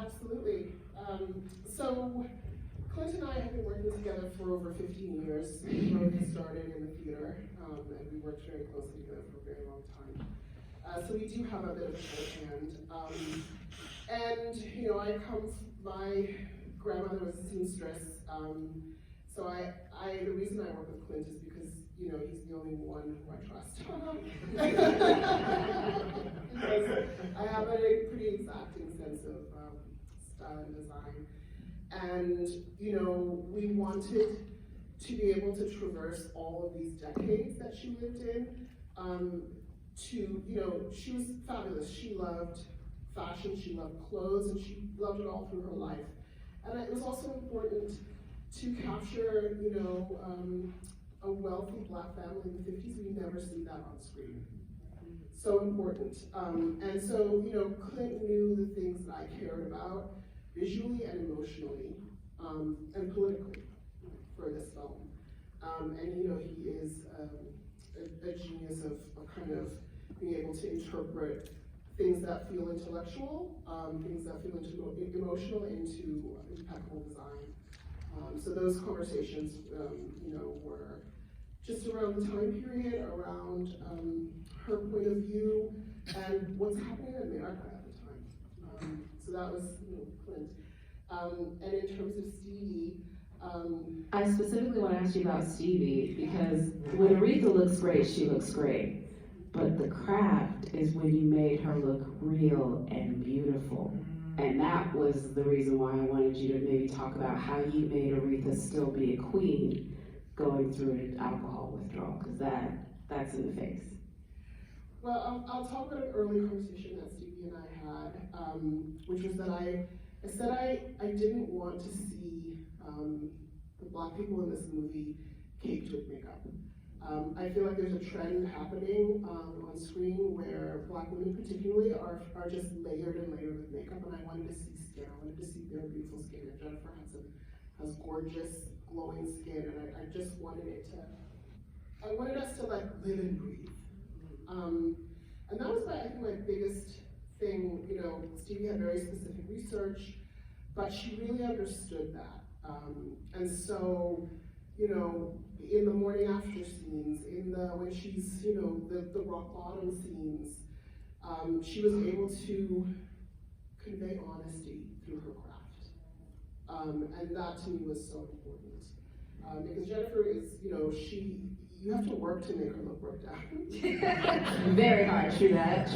absolutely. So Clint and I have been working together for over 15 years. We both started in the theater, and we worked very closely together for a very long time. So we do have a bit of a shorthand. And you know, my grandmother was a seamstress. So the reason I work with Clint is because, you know, he's the only one who I trust. Because I have a pretty exacting sense of style and design. And, you know, we wanted to be able to traverse all of these decades that she lived in. You know, she was fabulous. She loved fashion, she loved clothes, and she loved it all through her life. And it was also important to capture, you know, a wealthy Black family in the 50s. We never see that on screen. So important. And so, you know, Clint knew the things that I cared about visually and emotionally, and politically for this film. And you know, he is a genius of kind of being able to interpret things that feel intellectual, things that feel emotional into impeccable design. So those conversations, you know, were just around the time period, around her point of view, and what's happening in America at the time. So that was, you know, Clint. And in terms of Stevie, I specifically want to ask you about Stevie, because when Aretha looks great, she looks great. But the craft is when you made her look real and beautiful. And that was the reason why I wanted you to maybe talk about how you made Aretha still be a queen going through an alcohol withdrawal, because that's in the face. Well, I'll talk about an early conversation that Stevie and I had, which was that I said I didn't want to see the Black people in this movie caked with makeup. I feel like there's a trend happening on screen where Black women particularly are just layered and layered with makeup, and I wanted to see skin. I wanted to see their beautiful skin. And Jennifer has gorgeous, glowing skin, and I just wanted I wanted us to like live and breathe. And that was I think my biggest thing. You know, Stevie had very specific research, but she really understood that. And so, you know, in the morning after scenes, when she's, you know, the rock bottom scenes, she was able to convey honesty through her craft. And that to me was so important. Because Jennifer is, you know, you have to work to make her look worked out. Very hard, true that.